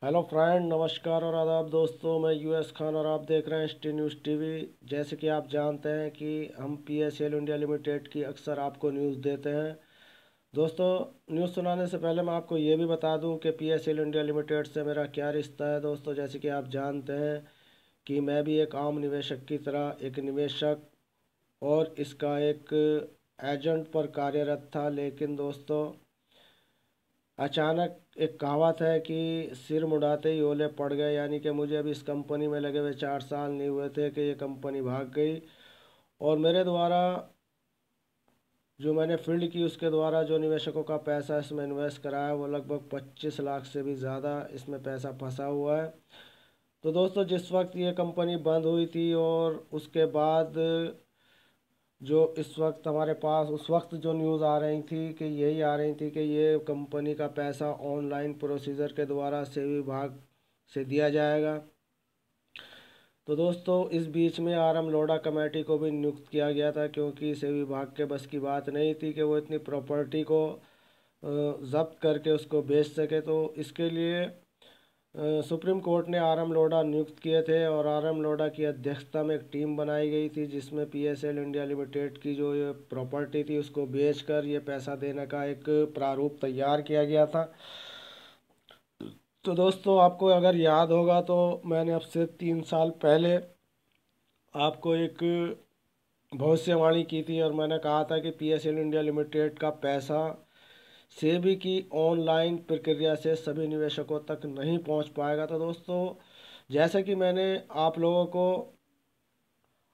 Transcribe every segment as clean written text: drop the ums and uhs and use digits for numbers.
Hello friend, नमस्कार और आदाब दोस्तों। मैं यूएस खान और आप देख रहे हैं ST न्यूज़ टीवी। जैसे कि आप जानते हैं कि हम PSL इंडिया लिमिटेड की अक्सर आपको न्यूज़ देते हैं। दोस्तों, न्यूज़ सुनाने से पहले मैं आपको ये भी बता दूं कि PSL इंडिया लिमिटेड से मेरा क्या रिश्ता है। दोस्तों, जैसे कि आप जानते हैं कि मैं भी एक आम निवेशक की तरह एक निवेशक और इसका एक एजेंट पर कार्यरत था। लेकिन दोस्तों, अचानक एक कहावत है कि सिर मुड़ाते ही ओले पड़ गए, यानी कि मुझे अभी इस कंपनी में लगे हुए 4 साल नहीं हुए थे कि ये कंपनी भाग गई। और मेरे द्वारा जो मैंने फील्ड की उसके द्वारा जो निवेशकों का पैसा इसमें इन्वेस्ट कराया वो लगभग 25 लाख से भी ज़्यादा इसमें पैसा फंसा हुआ है। तो दोस्तों, जिस वक्त ये कंपनी बंद हुई थी और उसके बाद जो इस वक्त हमारे पास उस वक्त जो न्यूज़ आ रही थी कि यही आ रही थी कि ये कंपनी का पैसा ऑनलाइन प्रोसीजर के द्वारा सेवी विभाग से दिया जाएगा। तो दोस्तों, इस बीच में RM लोढ़ा कमेटी को भी नियुक्त किया गया था, क्योंकि सेवी विभाग के बस की बात नहीं थी कि वो इतनी प्रॉपर्टी को जब्त करके उसको बेच सके। तो इसके लिए सुप्रीम कोर्ट ने RM लोढ़ा नियुक्त किए थे और RM लोढ़ा की अध्यक्षता में एक टीम बनाई गई थी, जिसमें PSL इंडिया लिमिटेड की जो ये प्रॉपर्टी थी उसको बेचकर ये पैसा देने का एक प्रारूप तैयार किया गया था। तो दोस्तों, आपको अगर याद होगा तो मैंने अब से 3 साल पहले आपको एक भविष्यवाणी की थी और मैंने कहा था कि PSL इंडिया लिमिटेड का पैसा सेबी की ऑनलाइन प्रक्रिया से सभी निवेशकों तक नहीं पहुंच पाएगा। तो दोस्तों, जैसे कि मैंने आप लोगों को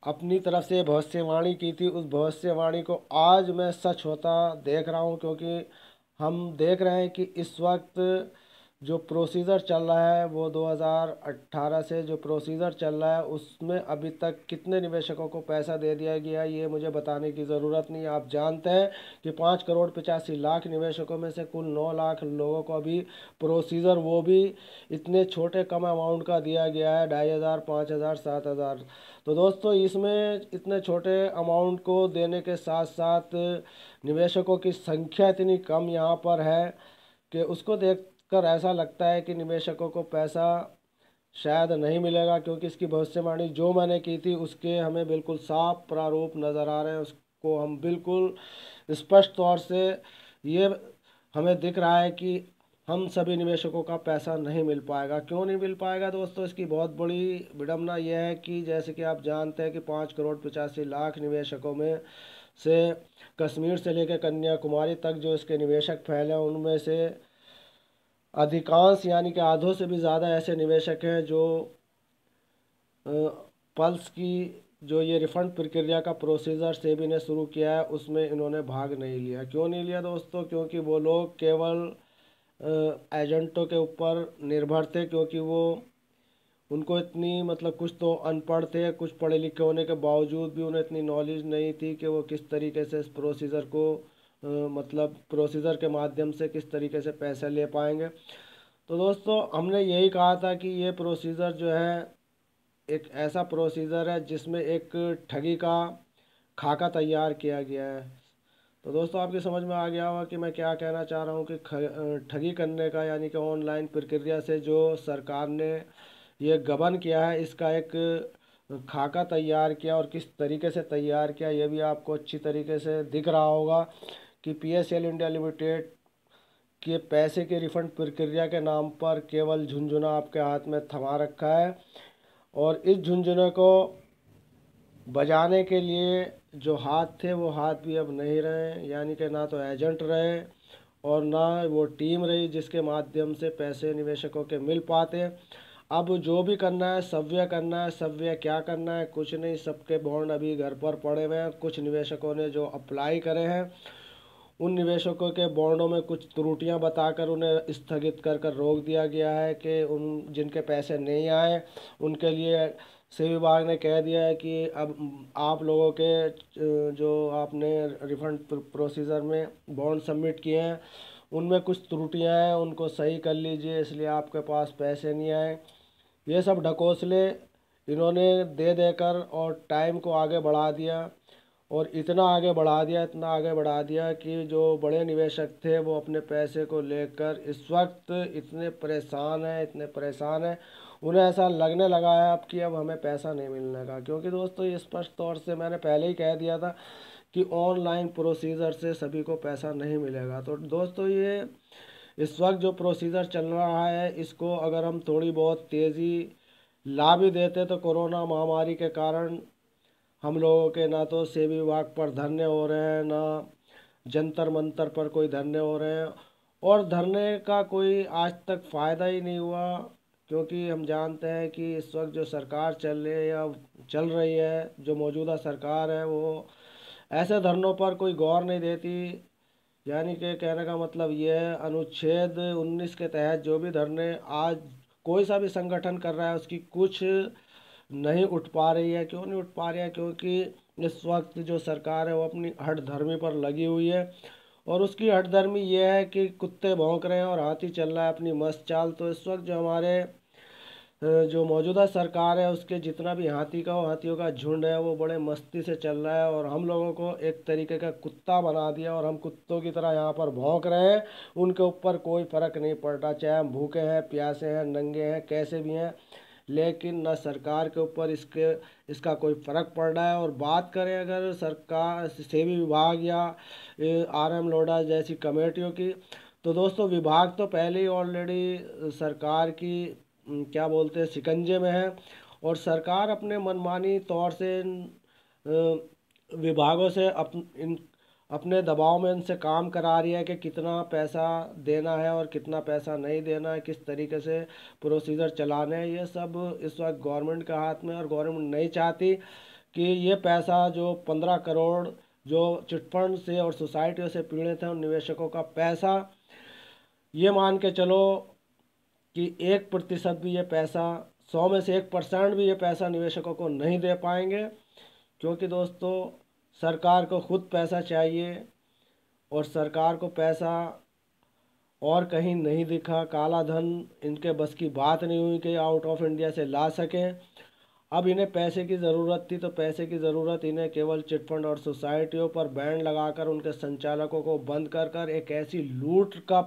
अपनी तरफ से भविष्यवाणी की थी, उस भविष्यवाणी को आज मैं सच होता देख रहा हूं, क्योंकि हम देख रहे हैं कि इस वक्त जो प्रोसीजर चल रहा है वो 2018 से जो प्रोसीजर चल रहा है उसमें अभी तक कितने निवेशकों को पैसा दे दिया गया ये मुझे बताने की ज़रूरत नहीं। आप जानते हैं कि 5 करोड़ 85 लाख निवेशकों में से कुल 9 लाख लोगों को अभी प्रोसीजर, वो भी इतने छोटे कम अमाउंट का दिया गया है, 2,500 5,000 7,000। तो दोस्तों, इसमें इतने छोटे अमाउंट को देने के साथ साथ निवेशकों की संख्या इतनी कम यहाँ पर है कि उसको देखकर ऐसा लगता है कि निवेशकों को पैसा शायद नहीं मिलेगा, क्योंकि इसकी भविष्यवाणी जो मैंने की थी उसके हमें बिल्कुल साफ प्रारूप नज़र आ रहे हैं। उसको हम बिल्कुल स्पष्ट तौर से ये हमें दिख रहा है कि हम सभी निवेशकों का पैसा नहीं मिल पाएगा। क्यों नहीं मिल पाएगा दोस्तों? इसकी बहुत बड़ी विडंबना यह है कि जैसे कि आप जानते हैं कि 5 करोड़ 85 लाख निवेशकों में से कश्मीर से लेकर कन्याकुमारी तक जो इसके निवेशक फैले हैं उनमें से अधिकांश यानी कि आधों से भी ज़्यादा ऐसे निवेशक हैं जो पल्स की जो ये रिफंड प्रक्रिया का प्रोसीजर सेबी ने शुरू किया है उसमें इन्होंने भाग नहीं लिया। क्यों नहीं लिया दोस्तों? क्योंकि वो लोग केवल एजेंटों के ऊपर निर्भर थे, क्योंकि वो उनको इतनी मतलब कुछ तो अनपढ़ थे, कुछ पढ़े लिखे होने के बावजूद भी उन्हें इतनी नॉलेज नहीं थी कि वो किस तरीके से इस प्रोसीजर को मतलब प्रोसीजर के माध्यम से किस तरीके से पैसे ले पाएंगे। तो दोस्तों, हमने यही कहा था कि ये प्रोसीजर जो है एक ऐसा प्रोसीजर है जिसमें एक ठगी का खाका तैयार किया गया है। तो दोस्तों, आपकी समझ में आ गया होगा कि मैं क्या कहना चाह रहा हूँ कि ठगी करने का यानी कि ऑनलाइन प्रक्रिया से जो सरकार ने ये गबन किया है इसका एक खाका तैयार किया, और किस तरीके से तैयार किया ये भी आपको अच्छी तरीके से दिख रहा होगा कि PSL इंडिया लिमिटेड के पैसे के रिफंड प्रक्रिया के नाम पर केवल झुंझुना आपके हाथ में थमा रखा है, और इस झुंझुने को बजाने के लिए जो हाथ थे वो हाथ भी अब नहीं रहे, यानी कि ना तो एजेंट रहे और ना वो टीम रही जिसके माध्यम से पैसे निवेशकों के मिल पाते। अब जो भी करना है सव्य करना है। सव्य क्या करना है? कुछ नहीं, सबके बॉन्ड अभी घर पर पड़े हुए हैं। कुछ निवेशकों ने जो अप्लाई करे हैं उन निवेशकों के बॉन्डों में कुछ त्रुटियां बताकर उन्हें स्थगित कर कर रोक दिया गया है कि उन जिनके पैसे नहीं आए उनके लिए सेबी विभाग ने कह दिया है कि अब आप लोगों के जो आपने रिफंड प्रोसीजर में बॉन्ड सबमिट किए हैं उनमें कुछ त्रुटियां हैं, उनको सही कर लीजिए, इसलिए आपके पास पैसे नहीं आए। ये सब ढकोसले इन्होंने दे देकर और टाइम को आगे बढ़ा दिया। और इतना आगे बढ़ा दिया, इतना आगे बढ़ा दिया कि जो बड़े निवेशक थे वो अपने पैसे को लेकर इस वक्त इतने परेशान हैं, इतने परेशान हैं। उन्हें ऐसा लगने लगा है अब कि अब हमें पैसा नहीं मिलने का, क्योंकि दोस्तों ये स्पष्ट तौर से मैंने पहले ही कह दिया था कि ऑनलाइन प्रोसीजर से सभी को पैसा नहीं मिलेगा। तो दोस्तों ये इस वक्त जो प्रोसीजर चल रहा है इसको अगर हम थोड़ी बहुत तेज़ी ला भी देते तो कोरोना महामारी के कारण हम लोगों के ना तो सेवी विभाग पर धरने हो रहे हैं, ना जंतर मंतर पर कोई धरने हो रहे हैं, और धरने का कोई आज तक फ़ायदा ही नहीं हुआ। क्योंकि हम जानते हैं कि इस वक्त जो सरकार चल रही है या चल रही है, जो मौजूदा सरकार है, वो ऐसे धरनों पर कोई गौर नहीं देती। यानी कि कहने का मतलब ये है, अनुच्छेद 19 के तहत जो भी धरने आज कोई सा भी संगठन कर रहा है उसकी कुछ नहीं उठ पा रही है। क्यों नहीं उठ पा रही है? क्योंकि इस वक्त जो सरकार है वो अपनी हठधर्मी पर लगी हुई है, और उसकी हठधर्मी ये है कि कुत्ते भौंक रहे हैं और हाथी चल रहा है अपनी मस्त चाल। तो इस वक्त जो हमारे जो मौजूदा सरकार है उसके जितना भी हाथियों का झुंड है वो बड़े मस्ती से चल रहा है, और हम लोगों को एक तरीके का कुत्ता बना दिया, और हम कुत्तों की तरह यहाँ पर भौंक रहे हैं। उनके ऊपर कोई फ़र्क नहीं पड़ रहा, चाहे हम भूखे हैं, प्यासे हैं, नंगे हैं, कैसे भी हैं, लेकिन न सरकार के ऊपर इसका कोई फ़र्क पड़ रहा है। और बात करें अगर सरकार सेवी विभाग या आरएम लोढ़ा जैसी कमेटियों की, तो दोस्तों विभाग तो पहले ही ऑलरेडी सरकार की क्या बोलते हैं शिकंजे में है, और सरकार अपने मनमानी तौर से इन विभागों से अपने दबाव में इनसे काम करा रही है कि कितना पैसा देना है और कितना पैसा नहीं देना है, किस तरीके से प्रोसीजर चलाने हैं। ये सब इस वक्त गवर्नमेंट के हाथ में, और गवर्नमेंट नहीं चाहती कि ये पैसा जो 15 करोड़ जो चिटफंड से और सोसाइटियों से पीड़ित हैं उन निवेशकों का पैसा, ये मान के चलो कि 1% भी ये पैसा, 100 में से 1% भी ये पैसा निवेशकों को नहीं दे पाएंगे। क्योंकि दोस्तों सरकार को खुद पैसा चाहिए, और सरकार को पैसा और कहीं नहीं दिखा। काला धन इनके बस की बात नहीं हुई कि आउट ऑफ इंडिया से ला सकें। अब इन्हें पैसे की ज़रूरत थी, तो पैसे की ज़रूरत इन्हें केवल चिटफंड और सोसाइटियों पर बैन लगाकर उनके संचालकों को बंद कर कर एक ऐसी लूट का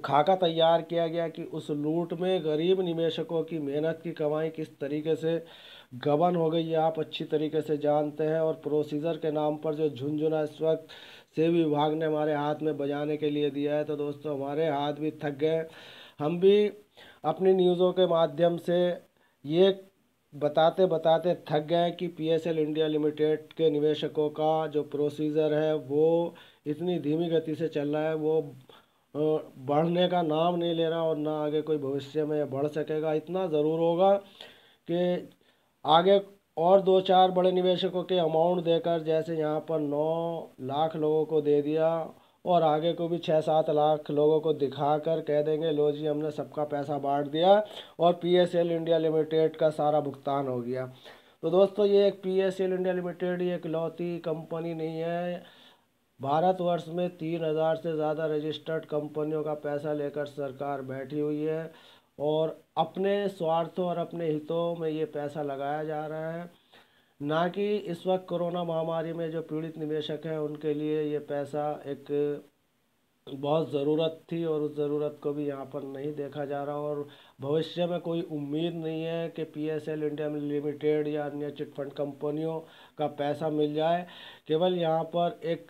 खाका तैयार किया गया कि उस लूट में गरीब निवेशकों की मेहनत की कमाई किस तरीके से गबन हो गई है आप अच्छी तरीके से जानते हैं। और प्रोसीजर के नाम पर जो झुनझुना इस वक्त सेवी विभाग ने हमारे हाथ में बजाने के लिए दिया है, तो दोस्तों हमारे हाथ भी थक गए। हम भी अपनी न्यूज़ों के माध्यम से ये बताते बताते थक गए कि पीएसएल इंडिया लिमिटेड के निवेशकों का जो प्रोसीजर है वो इतनी धीमी गति से चल रहा है, वो बढ़ने का नाम नहीं ले रहा, और ना आगे कोई भविष्य में बढ़ सकेगा। इतना ज़रूर होगा कि आगे और 2-4 बड़े निवेशकों के अमाउंट देकर, जैसे यहाँ पर 9 लाख लोगों को दे दिया, और आगे को भी 6-7 लाख लोगों को दिखाकर कह देंगे लो जी हमने सबका पैसा बांट दिया और पीएसएल इंडिया लिमिटेड का सारा भुगतान हो गया। तो दोस्तों ये एक पीएसएल इंडिया लिमिटेड ही एक इकलौती कंपनी नहीं है। भारतवर्ष में 3,000 से ज़्यादा रजिस्टर्ड कंपनियों का पैसा लेकर सरकार बैठी हुई है, और अपने स्वार्थों और अपने हितों में ये पैसा लगाया जा रहा है, ना कि इस वक्त कोरोना महामारी में जो पीड़ित निवेशक हैं उनके लिए ये पैसा एक बहुत ज़रूरत थी, और उस ज़रूरत को भी यहाँ पर नहीं देखा जा रहा। और भविष्य में कोई उम्मीद नहीं है कि पीएसएल इंडिया लिमिटेड या अन्य चिटफंड कंपनियों का पैसा मिल जाए। केवल यहाँ पर एक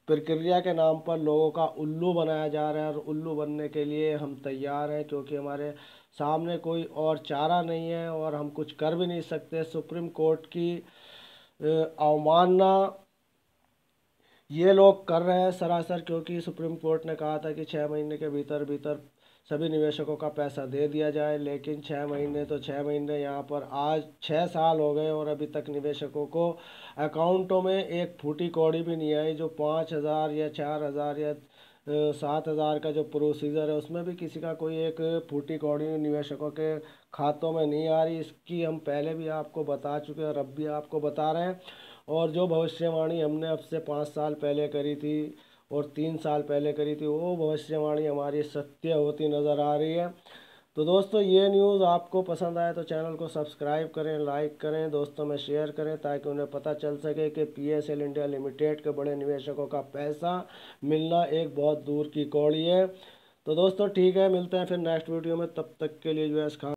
प्रक्रिया के नाम पर लोगों का उल्लू बनाया जा रहा है, और उल्लू बनने के लिए हम तैयार हैं, क्योंकि हमारे सामने कोई और चारा नहीं है और हम कुछ कर भी नहीं सकते। सुप्रीम कोर्ट की अवमानना ये लोग कर रहे हैं सरासर, क्योंकि सुप्रीम कोर्ट ने कहा था कि 6 महीने के भीतर भीतर सभी निवेशकों का पैसा दे दिया जाए, लेकिन 6 महीने तो 6 महीने, यहाँ पर आज 6 साल हो गए और अभी तक निवेशकों को अकाउंटों में एक फूटी कौड़ी भी नहीं आई। जो 5,000 या 4,000 या 7,000 का जो प्रोसीजर है उसमें भी किसी का कोई एक फूटी कौड़ी निवेशकों के खातों में नहीं आ रही। इसकी हम पहले भी आपको बता चुके हैं और अब भी आपको बता रहे हैं। और जो भविष्यवाणी हमने अब से 5 साल पहले करी थी और 3 साल पहले करी थी, वो भविष्यवाणी हमारी सत्य होती नज़र आ रही है। तो दोस्तों ये न्यूज़ आपको पसंद आए तो चैनल को सब्सक्राइब करें, लाइक करें, दोस्तों में शेयर करें, ताकि उन्हें पता चल सके कि PSL इंडिया लिमिटेड के बड़े निवेशकों का पैसा मिलना एक बहुत दूर की कौड़ी है। तो दोस्तों ठीक है, मिलते हैं फिर नेक्स्ट वीडियो में, तब तक के लिए US खान।